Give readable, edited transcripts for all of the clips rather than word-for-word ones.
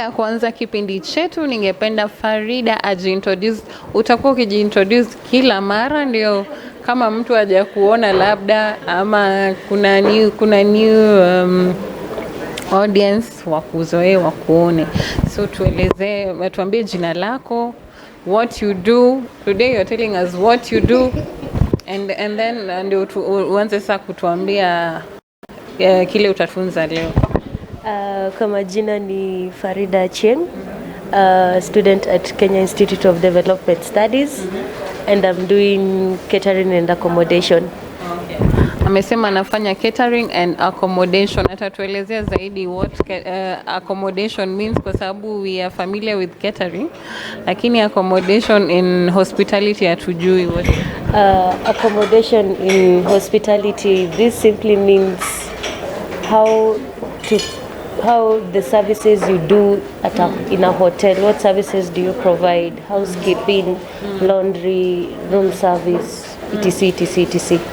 kabla ya kuanza kipindi chetu, ningependa Farida ajiintroduce. Utakuwa ukijiintroduce kila mara, ndio kama mtu haja kuona labda, ama kuna new audience wakuzoee wakuone. So tuelezee, tuambie jina lako, what you do. Today you're telling us what you do, and then ndio uanze sasa kutuambia kile utafunza leo. Kwa majina ni Farida Cheng, student at Kenya Institute of Development Studies, and I'm doing catering and accommodation. Amesema anafanya catering and accommodation. Atatuelezea zaidi what accommodation means, kwa sababu we are familiar with catering, lakini accommodation in hospitality hatujui what. Accommodation in hospitality, this simply means how the services you do in a hotel. What services do you provide? Housekeeping, laundry, room service, etc.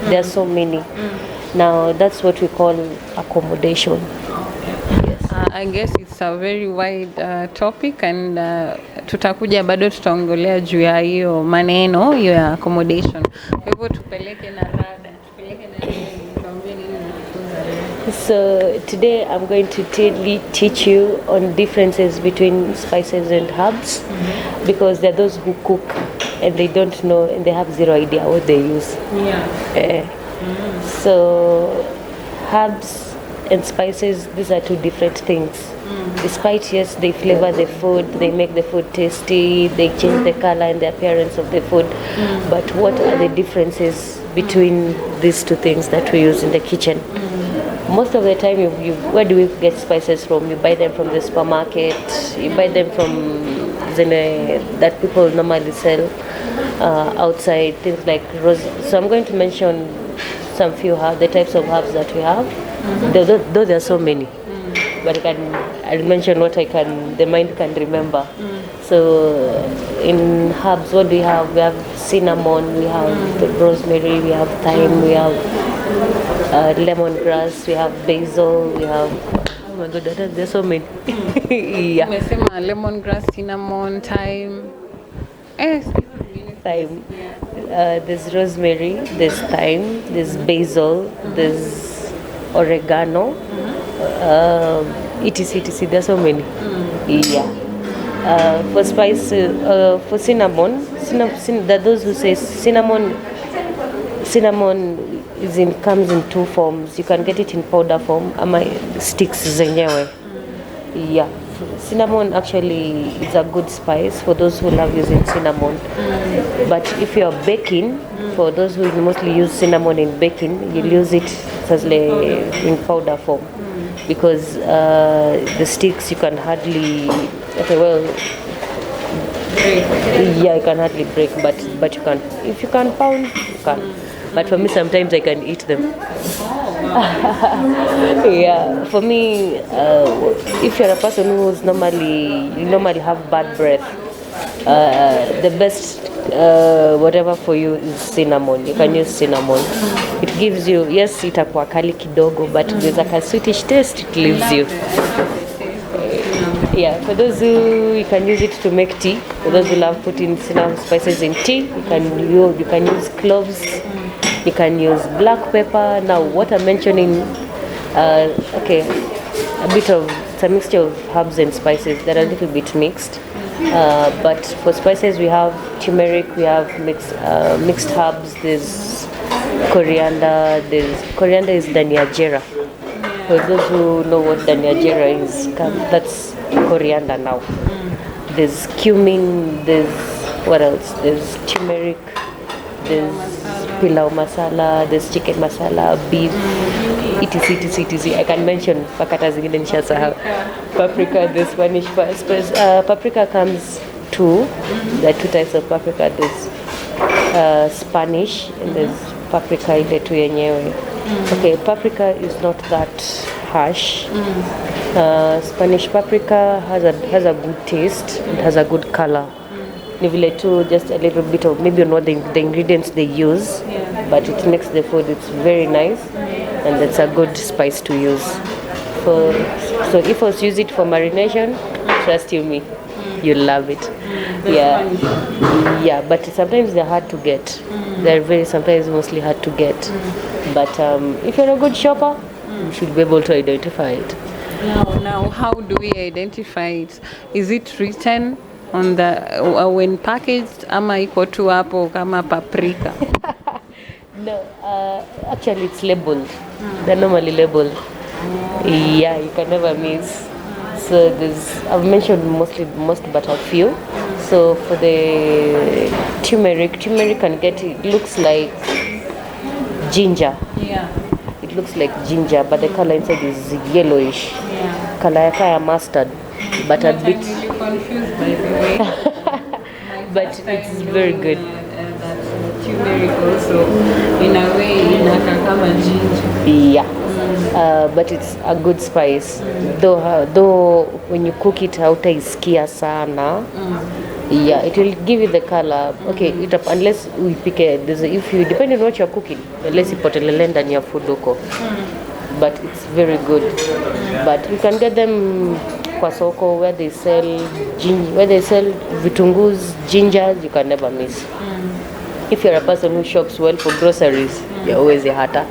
There are so many. Now that's what we call accommodation. Yes. I guess it's a very wide topic, and tutakuja bado tutaongelea juu ya hiyo maneno hiyo ya accommodation. Kwa hivyo tupeleke na rada, tupeleke na nini. So today I'm going to teach you on differences between spices and herbs, because there are those who cook and they don't know and they have zero idea what they use. So herbs and spices, these are two different things. Despite, yes, they flavor the food, they make the food tasty, they change the color and the appearance of the food, but what are the differences between these two things that we use in the kitchen? Most of the time, where do we get spices from? You buy them from the supermarket, you buy them from that people normally sell outside, things like rose. So I'm going to mention some few the types of herbs that we have. Though there are so many, but I'll mention what the mind can remember. So in herbs, what do we have? We have cinnamon, we have the rosemary, we have thyme, we have lemongrass, we have basil, we have, oh my god, there's so many. Yeah. Umesema lemongrass, cinnamon, thyme. Thyme. There's rosemary, there's thyme, there's basil, there's oregano, etc. There's so many. Yeah. For spice, for cinnamon, there are those who say cinnamon comes in two forms. You can get it in powder form, ama sticks zenyewe. Yeah. Cinnamon actually is a good spice for those who love using cinnamon. But if you are baking, for those who mostly use cinnamon in baking, you'll use it in powder form, because the sticks you can hardly you can hardly break, but you can, if you can pound, you can. But for me, sometimes I can eat them. Yeah, for me, if you're a person who's normally have bad breath, the best whatever for you is cinnamon. You can use cinnamon. It gives you, yes, itakuwa kali kidogo, but there's like a sweetish taste it leaves you. Yeah, for those who, you can use it to make tea. For those who love putting cinnamon spices in tea, you can use cloves. You can use black pepper. Now, what I'm mentioning, it's a mixture of herbs and spices that are a little bit mixed. But for spices, we have turmeric, we have mixed herbs. There's coriander. Coriander is Dania Jera. For those who know what Dania Jera is, that's coriander now. There's cumin. There's what else? There's turmeric. There's pilau masala, there's chicken masala, beef, etc. I can mention pakata zingine nishasahau. Paprika, the Spanish paprika comes there are two types of paprika. There's Spanish and there's paprika ile tu yenyewe. Okay, paprika is not that harsh. Spanish paprika has a good taste, it has a good color. Ni vile tu just a little bit of, maybe not the ingredients they use, but it makes the food, it's very nice, and it's a good spice to use. So if I was use it for marination, Trust you me. You'll love it. Yeah, but sometimes they're hard to get. They're sometimes mostly hard to get. But if you're a good shopper, you should be able to identify it. Now, how do we identify it? Is it written on the when packaged, ama iko tu hapo kama paprika? No, actually it's labeled. They're normally labeled. Yeah, you can never miss. So I've mentioned most but a few. So for the turmeric can get, it looks like ginger. Yeah. It looks like ginger, but the color inside is yellowish. Yeah. Color like mustard, but a bit. I'm really confused by the way. But it's very good. That turmeric also, in a way, inakaa kama ginger. Yeah. But it's a good spice. Though when you cook it, hautaisikia sana. Yeah, it will give you the color. Okay, unless we pick it. If you depend on what you're cooking, unless you put a lenda in your food doko. But it's very good. But you can get them kwa soko where they sell vitungus, gingers. You can never miss. If you're a person who shops well for groceries, you're always a hatter.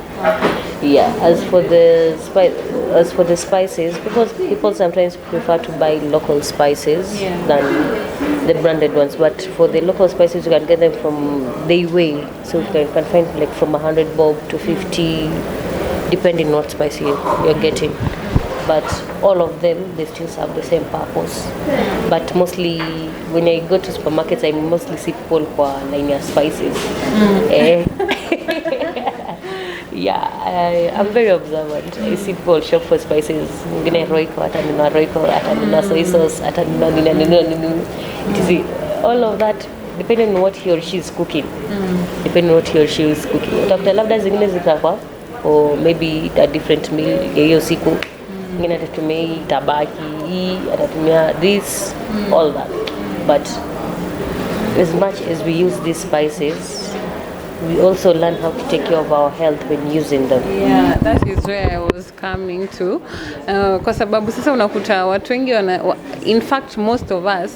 Yeah. As for the spices, because people sometimes prefer to buy local spices than the branded ones. But for the local spices, you can get them from their way. So you can find like from 100 bob to 50, depending on what spice you're getting. But all of them, they still serve the same purpose. But mostly, when I go to supermarkets, I mostly see people kwa line ya spices. Yeah, I'm very observant. I see people shop for spices. Mwingine roiko, atanunua soy sauce, atanunua nini. You see, all of that, depending on what he or she is cooking. Utakuta labda zingine zikakwa, or maybe a different meal ya hiyo siku. Mwingine atatumia hii tabaki, atatumia this, all that. But as much as we use these spices, we also learn how to take care of our health when using them. Yeah, that is where I was coming to. Kwa sababu sasa unakuta watu wengi in fact most of us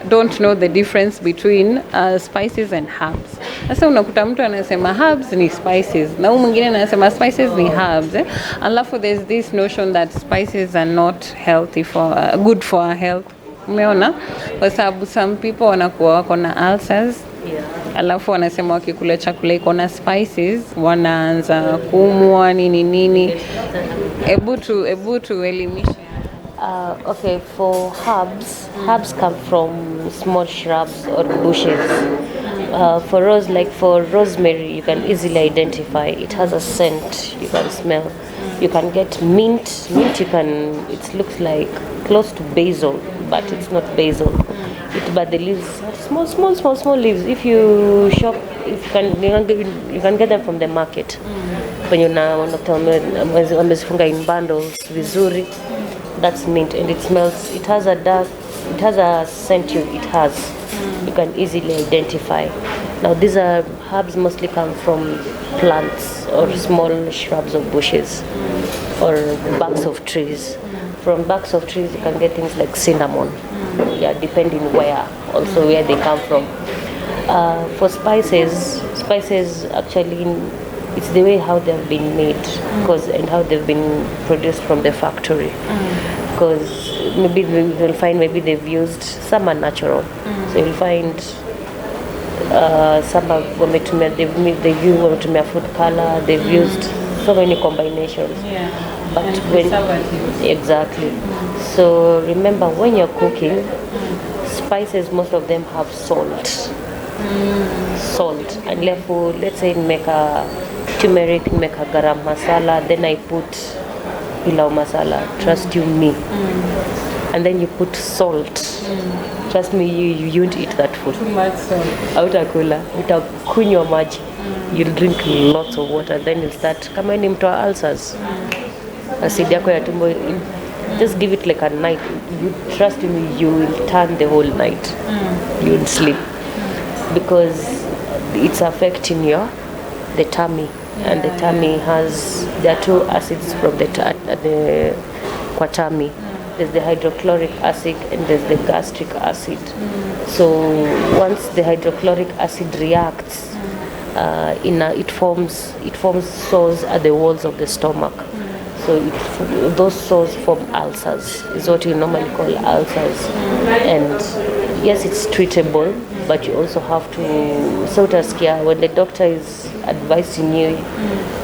don't know the difference between spices and herbs. Sasa unakuta mtu anasema herbs ni spices na huyu mwingine anasema spices ni herbs. Alafu there's this notion that spices are not healthy good for our health. Umeona? Kwa sababu some people wanakuwa wako na ulcers. Alafu wanasema wakikula chakula iko na spices wanaanza kuumwa nini. Ebu tuelimishe. Okay, for herbs come from small shrubs or bushes. For rosemary, you can easily identify. It has a scent you can smell. You can get mint. It looks like close to basil, but it's not basil. But the leaves are small leaves. If you shop, you can get them from the market. When you wamezifunga in bundles vizuri, that's mint, and it smells. It has a scent you can easily identify. Now these herbs mostly come from plants or small shrubs or bushes or barks of trees. From barks of trees you can get things like cinnamon. Yeah, depending where they come from. For spices actually it's the way how they've been made, and how they've been produced from the factory. Because maybe you'll find they've used some are natural. So you'll find some are they've used food color. They've used so many combinations. But exactly. So remember, when you're cooking, spices, most of them have salt. And therefore, let's say make a turmeric, make a garam masala, then I put pilau masala. Trust you me. And then you put salt. Trust me, you won't eat that food. Too much salt. Hautakula, utakunywa maji. You'll drink lots of water, then you'll start kama ni mtu wa ulcers. Acid yako ya tumbo, just give it like a night. Trust me, you will turn the whole night. You will sleep. Because it's affecting the tummy. And the tummy there are two acids from the kwa tummy. there's the hydrochloric acid and there's the gastric acid. So once the hydrochloric acid reacts, it forms sores at the walls of the stomach. So those sores form ulcers, is what you normally call ulcers. And yes, it's treatable, but you also have to sort of care when the doctor is advising you,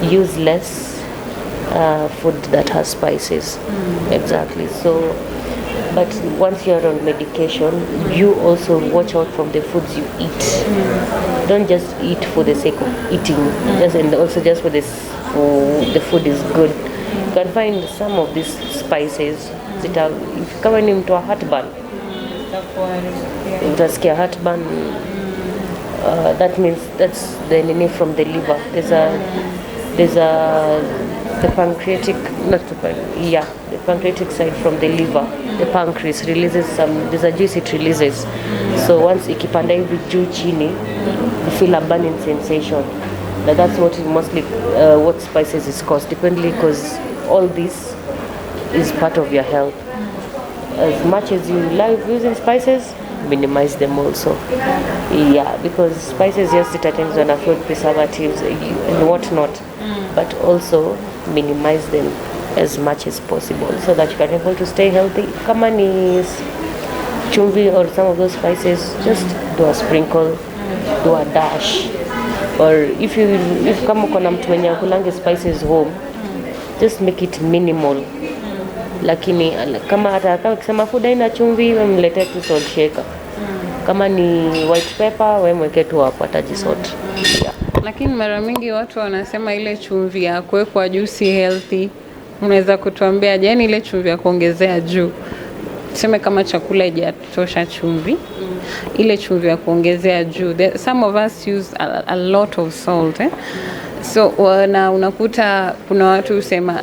use less food that has spices. Exactly. So, but once you're on medication, you also watch out from the foods you eat. Don't just eat for the sake of eating, and also just for the food is good. You can find some of these spices that are, if you come into a heartburn, utasikia heartburn, that means that's the enemy from the liver. There's the pancreatic, the pancreatic side from the liver. The pancreas releases there's a juice it releases. So once ikipanda hivi juu chini, you feel a burning sensation. That's what mostly what spices is caused, depending, because all this is part of your health. As much as you like using spices, minimize them also. Yeah, because spices, yes, it at times when food preservatives and whatnot, but also minimize them as much as possible so that you can able to stay healthy. Kama ni chumvi or some of those spices, just do a sprinkle, do a dash. Or if kama uko na mtu mwenye akulange spices home, just make it minimal. Lakini kama hata kama kisema food haina chumvi, wewe mletee tu salt shaker. Kama ni white pepper, wewe mweke tu hapo atajisort. Yeah. Lakini mara mingi watu wanasema ile chumvi ya kuwekwa juu si healthy. Unaweza kutuambia je, ile chumvi ya kuongezea juu? Tuseme kama chakula haijatosha chumvi, ile chumvi ya kuongezea juu. Some of us use a lot of salt. So unakuta kuna watu husema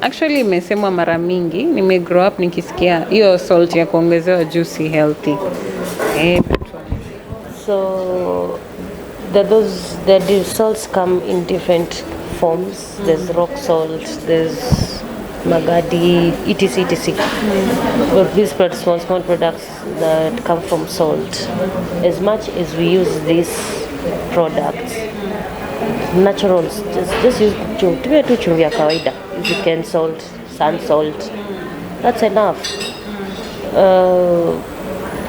actually imesemwa mara mingi, grow up nikisikia hiyo salt ya kuongezewa juu si healthy. So the salts come in different forms. There's rock salt, there's magadi, etc. But these small products that come from salt, as much as we use these products, natural, just use chumvi ya kawaida. If you can salt, sand salt, that's enough.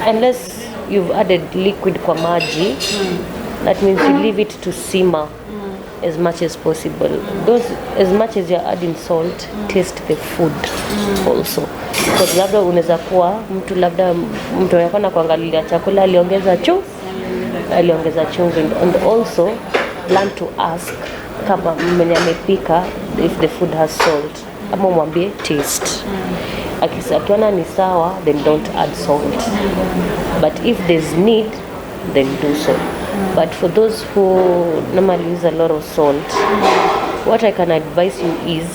Unless you've added liquid kwa maji, that means you leave it to simmer as much as possible. As much as you're adding salt, taste the food also. Because labda unaweza kuwa mtu anafanya kuangalia chakula aliongeza chumvi, and also learn to ask kama mwenye amepika if the food has salt, ama mwambie taste. Akiona ni sawa, then don't add salt. But if there's need, then do so. But for those who normally use a lot of salt, what I can advise you is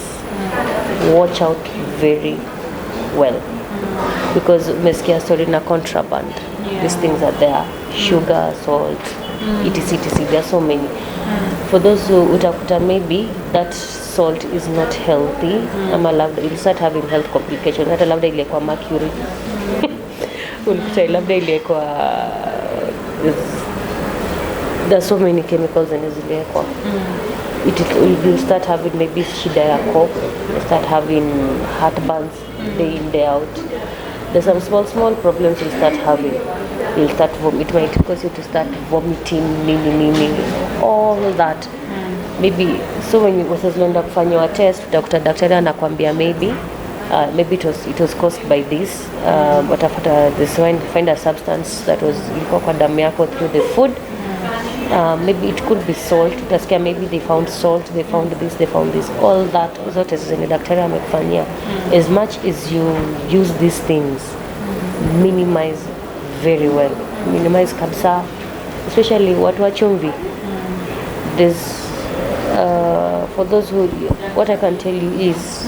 watch out very well. Because umesikia story na contraband. These things are there. Sugar, salt, etc. There are so many. For those who utakuta maybe that salt is not healthy, ama labda you'll start having health complications. Hata labda ile kwa mercury. Ulikuta labda ile kwa there's so many chemicals in zile kwa. You start having maybe shida ya cough, you start having heartburns day in day out. There's some small problems you'll start having. You'll start it might cause you to start vomiting, all that. Maybe so when you unaenda kufanywa test, daktari anakuambia maybe it was caused by this, but after this find a substance that was ilikuwa kwa damu yako through the food. Maybe it could be salt. Utasikia maybe they found salt, they found this, all that. Zote zenye daktari amekufanyia. As much as you use these things, minimize very well. Minimize kabisa, especially watu wa chumvi. There's for those who, what I can tell you is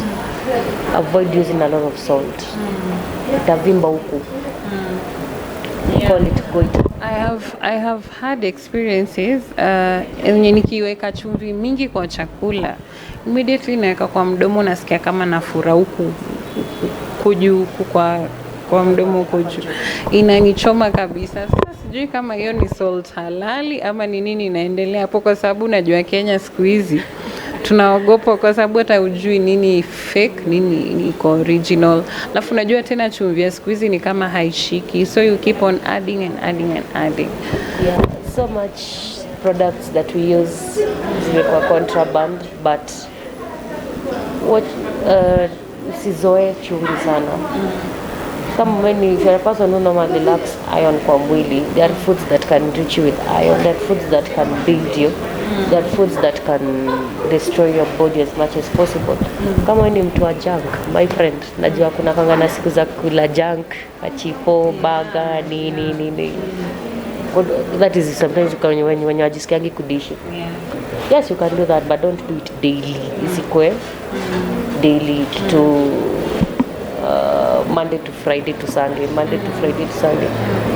avoid using a lot of salt. Itavimba huku. Call it goiter. I have had experiences yenye nikiweka chumvi mingi kwa chakula, immediately naweka kwa mdomo nasikia kama nafura huku. kuju kwa mdomo kuju. Inanichoma kabisa. Sasa sijui kama hiyo ni salt halali ama ni nini inaendelea hapo, kwa sababu najua Kenya siku hizi tunaogopa kwa sababu hata ujui nini fake, nini iko original. Alafu najua tena chumvi ya siku hizi ni kama haishiki. So you keep on adding and adding and adding. Yeah, so much products that we use zimekuwa contraband, but what usizoe chumvi sana. Kama when if you're a person who normally lacks iron kwa mwili, there are foods that can reach you with iron, there are foods that can build you, there are foods that can destroy your body as much as possible. Kama wewe ni mtu wa junk, my friend, najua kuna kangana siku za kula junk, kachipo, burger, nini. That is sometimes when you are just kudishi. Yes, you can do that, but don't do it daily. Isikwe daily to Monday to Friday to Sunday, Monday to Friday to Sunday.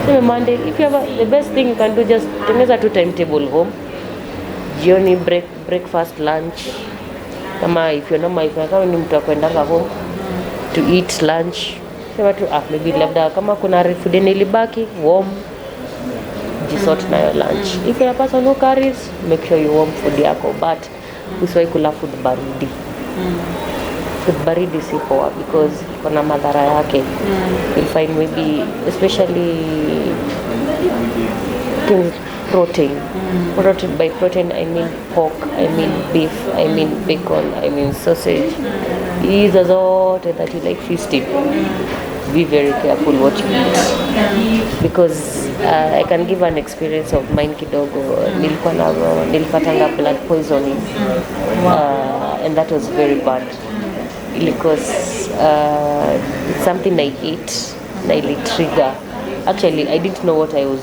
So Monday, if you have the best thing you can do, just tengeneza tu timetable home. Jioni breakfast, lunch. Kama if you're not kama ni mtu akwendanga home to eat lunch. Sema tu maybe labda kama kuna food ilibaki warm, jisort na your lunch. If you're a person who carries, make sure you warm food yako, but usiwahi kula food baridi. Food baridi si poa because kuna madhara yake. You'll find maybe especially protein. By protein I mean pork, I mean beef, I mean bacon, I mean sausage. Hizo zote that you like feasting. Be very careful what you eat because I can give an experience of mine kidogo. Nilipatanga blood poisoning and that was very bad because it's something I ate na ili trigger. Actually I didn't know what I was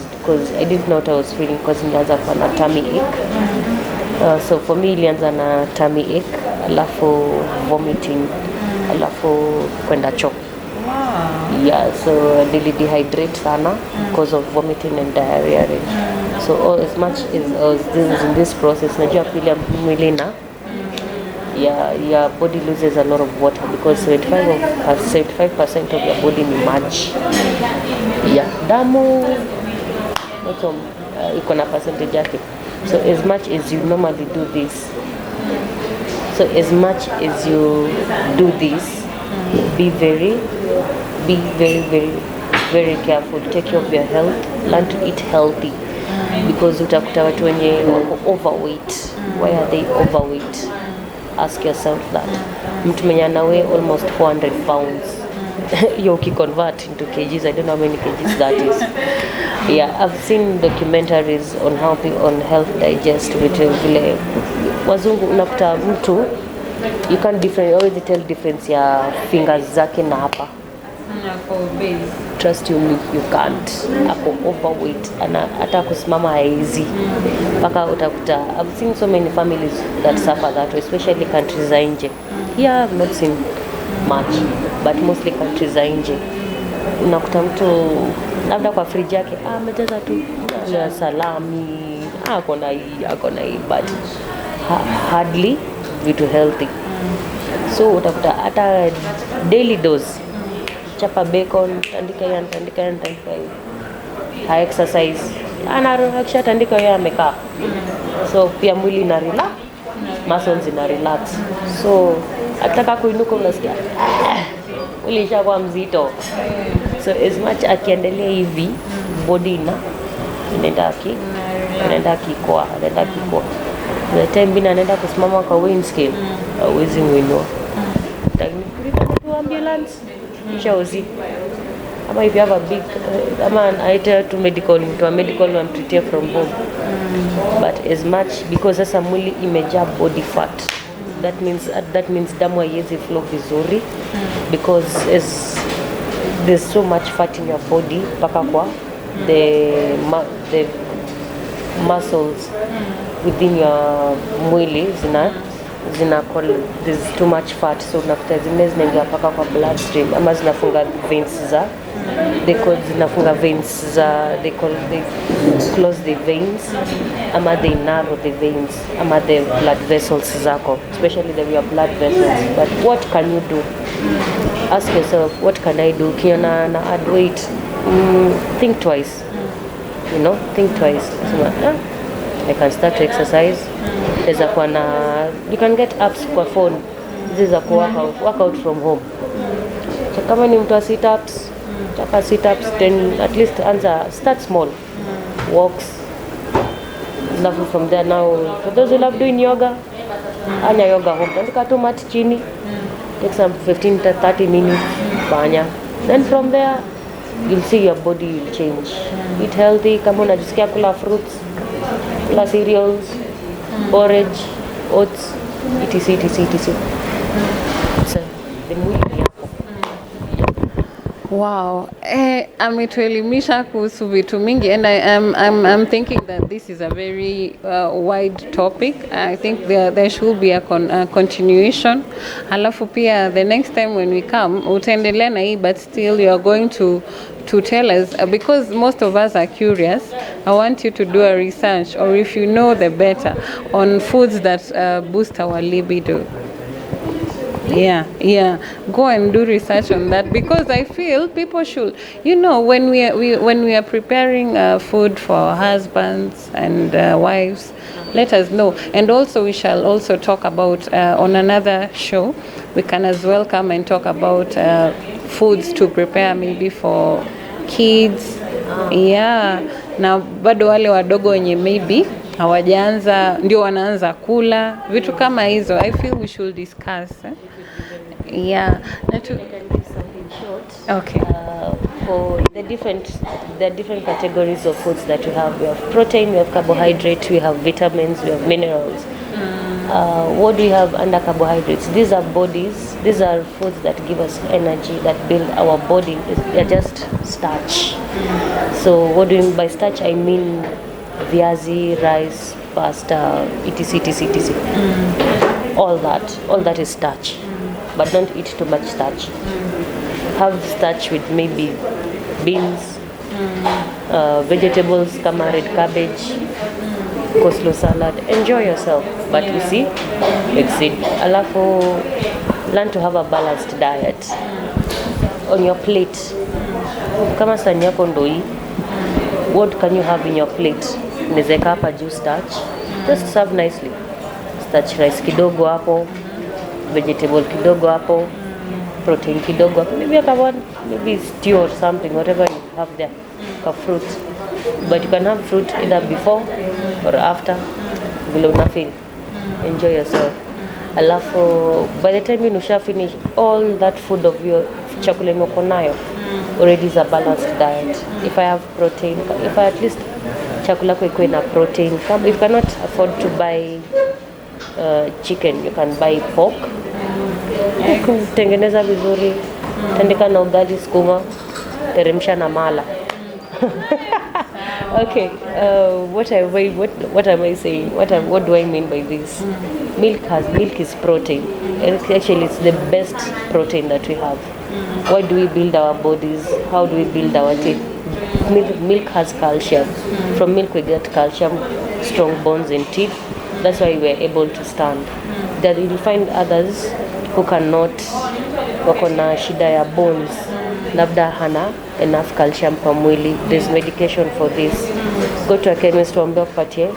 feeling because nilianza kuwa na tummy ache. So for me ilianza na tummy ache, alafu vomiting, alafu kwenda choo. Yeah, so dehydrate sana because of vomiting and diarrhea. So as much as this is in this process, najua pili mwili na your body loses a lot of water because 75% of your body ni maji. Yeah, damu iko na percentage yake. So as much as you normally do this, be very, very, very careful. Take care of your health. Learn to eat healthy because utakuta watu wenye wako overweight. Why are they overweight? Ask yourself that. Mtu mwenye anawe almost 400 pounds. You can convert into kgs. I don't know how many kgs that is. Yeah, I've seen documentaries on how people on health digest with vile wazungu unakuta mtu you can't always tell difference ya fingers zake na hapa. Trust you me, you can't. Ako overweight ana hata kusimama haizi. Paka utakuta I've seen so many families that suffer that way, especially countries za nje. Here I've not seen much, but mostly countries za nje. Unakuta mtu labda kwa fridge yake amejaza tu ya salami, akona hii but hardly vitu healthy. So utakuta hata daily dose chapa bacon, tandika hii. Ha exercise. Akisha tandika yeye amekaa. So pia mwili ina relax, muscles ina relax. So ataka kuinuka unasikia mwili ishakuwa mzito. So as much akiendelea hivi body inaenda kikoa. The time bina anaenda kusimama kwa weighing scale, hawezi kuinua. Takini ambulance chozi. Ama if you have a big aita to medical and treat from home. But as much because sasa mwili imejaa body fat. That means damu haiwezi flow vizuri because there's so much fat in your body paka kwa the muscles within your mwili there's too much fat, so unakuta zingine zinaingia mpaka kwa bloodstream ama zinafunga veins za zinafunga veins za they close the veins ama they narrow the veins ama the blood vessels zako, especially your blood vessels. But what can you do? Ask yourself, what can I do? Kiona na add weight, think twice. Think twice. I can start to exercise. You can get apps kwa phone. This is a workout from home. So kama ni mtu wa sit-ups, chapa sit-ups, then at least start small. Walks. Love from there now. For those who love doing yoga, anya yoga home. Tandika tu mat chini. Take some 15 to 30 minutes. Banya. Then from there, you'll see your body will change. Eat healthy. Kama unajisikia kula fruits, kula cereals, porridge, oats, etc. So, the mwili yako. Wow, ametuelimisha kuhusu vitu mingi, and I'm thinking that this is a very wide topic. I think there should be a continuation. Halafu pia the next time when we come utaendelea na hii, but still you are going to tell us, because most of us are curious. I want you to do a research, or if you know the better, on foods that boost our libido. Yeah. Go and do research on that, because I feel people should, when we are preparing food for our husbands and wives, let us know. And also we shall also talk about on another show, we can as well come and talk about foods to prepare maybe for kids. Yeah. Na bado wale wadogo wenye maybe hawajaanza ndio wanaanza kula vitu kama hizo. I feel we should discuss. Yeah. I can give something short. Okay. For the different categories of foods that we have. We have protein, we have carbohydrate, we have vitamins, we have minerals. What do we have under carbohydrates? These are foods that give us energy, that build our body. They're just starch. So what do you mean by starch? I mean viazi, rice, pasta, etc. All that is starch. But don't eat too much starch. Have starch with maybe beans, vegetables, kama red cabbage, coleslaw salad. Enjoy yourself, but you see, exceed. Alafu, learn to have a balanced diet on your plate. Kama sahani yako ndo hii, what can you have in your plate? Nezeka hapa juu starch. Just serve nicely. Starch rice kidogo hapo, vegetable kidogo hapo, protein kidogo hapo. Maybe stew or something, whatever you have there. A fruit. But you can have fruit either before or after. Vile unafeel. Enjoy yourself. Alafu, by the time you finish all that food of your chakula uko nayo, already is a balanced diet. If I have protein, if I at least chakula ikuwe na protein. If you cannot afford to buy chicken, you can buy pork. Tengeneza vizuri, tandika na ugali sukuma, teremsha na mala. Okay, what am I saying? What do I mean by this? Milk is protein. Actually, it's the best protein that we have. Why do we build our bodies? How do we build our teeth? Milk has calcium. From milk we get calcium, strong bones and teeth. That's why we're able to stand. That you'll find others who cannot, wako na shida ya bones, labda hana enough calcium kwa mwili. There's medication for this. Go to a chemist wambia kupatie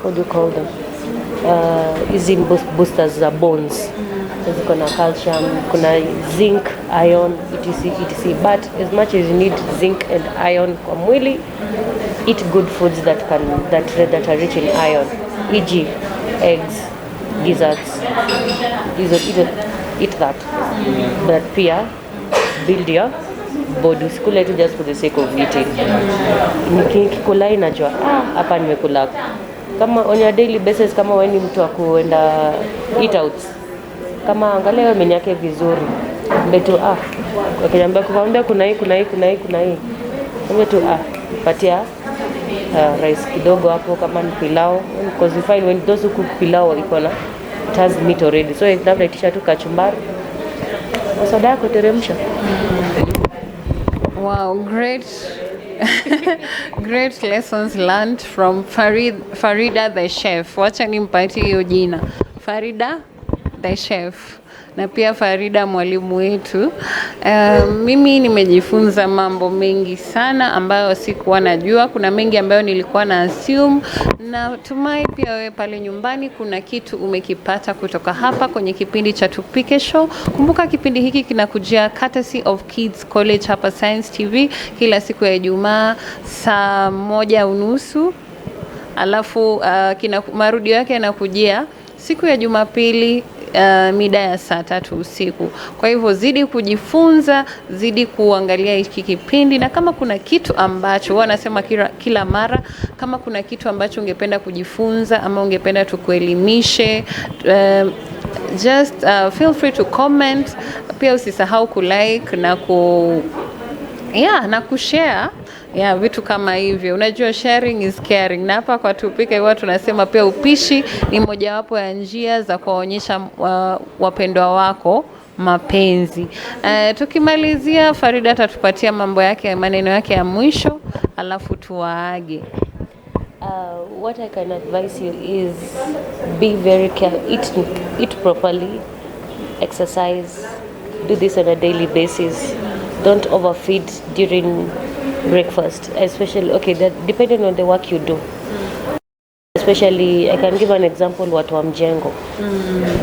what do you call them? Easy boosters za bones. Ziko na calcium, kuna zinc, iron, etc. But as much as you need zinc and iron kwa mwili, eat good foods that are rich in iron, e.g. eggs, gizzards. Eat that. But pia build your body. Usikule tu just for the sake of eating. Nikikula inajua hapa nimekula. Kama on your daily basis, kama wewe ni mtu wa kuenda eat out, kama angalia menu yake vizuri, mbetu wakiniambia kuna hii, kuna hii. Mbetu patia rice kidogo hapo kama ni pilau, because you find when those who cook pilau iko na it has meat already, so labda itisha tu kachumbari na soda yako teremsha. Wow, great. Great lessons learned from Farida the chef. Wacha nimpatie hiyo jina, Farida the chef, na pia Farida mwalimu wetu. Mimi nimejifunza mambo mengi sana ambayo sikuwa najua. Kuna mengi ambayo nilikuwa na assume, na tumai pia wewe pale nyumbani kuna kitu umekipata kutoka hapa kwenye kipindi cha Tupike Show. Kumbuka kipindi hiki kinakujia courtesy of Kids College hapa Science TV kila siku ya Ijumaa saa 1:30. Alafu marudio yake yanakujia siku ya Jumapili mida ya saa 3 usiku. Kwa hivyo zidi kujifunza, zidi kuangalia hiki kipindi, na kama kuna kitu ambacho wanasema kila mara, kama kuna kitu ambacho ungependa kujifunza ama ungependa tukuelimishe, just feel free to comment. Pia usisahau kulike na na kushare vitu kama hivyo. Unajua sharing is caring, na hapa kwa Tupike huwa tunasema pia upishi ni mojawapo ya njia za kuwaonyesha wapendwa wako mapenzi. Tukimalizia, Farida atatupatia maneno yake ya mwisho, alafu tuwaage. What I can advise you is be very careful, eat properly, exercise, do this on a daily basis. Don't overfeed during breakfast, especially that depending on the work you do. Especially, I can give an example, watu wa mjengo.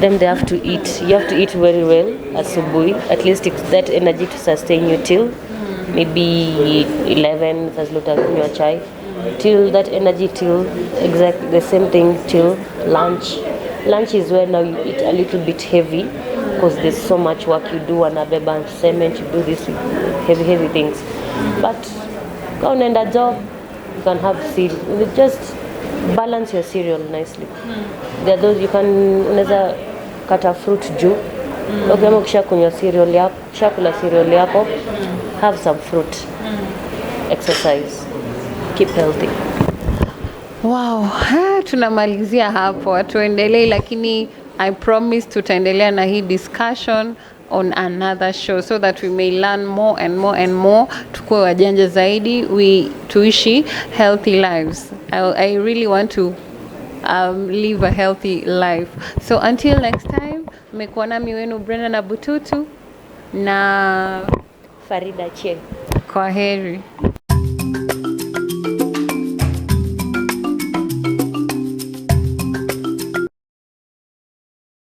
Them, they have to eat. You have to eat very well asubuhi, at least that energy to sustain you till maybe 11 as lot as your chai, till that energy till exactly the same thing till lunch. Lunch is where now you eat a little bit heavy, because there's so much work you do, anabeba cement, you do this heavy things. But go on and a job, you can have cereal. Just balance your cereal nicely. There are those you can unaweza kata fruit juu. Okay, ukisha kunywa cereal yako, kula cereal yako, have some fruit. Exercise. Keep healthy. Wow, tunamalizia hapo. Tuendelee, lakini I promise tutaendelea na hii discussion on another show so that we may learn more and more and more, tukue wajanja zaidi, tuishi healthy lives. I really want to live a healthy life. So until next time, mmekuwa nami wenu Brenda Nabututu na Farida Che. Kwaheri.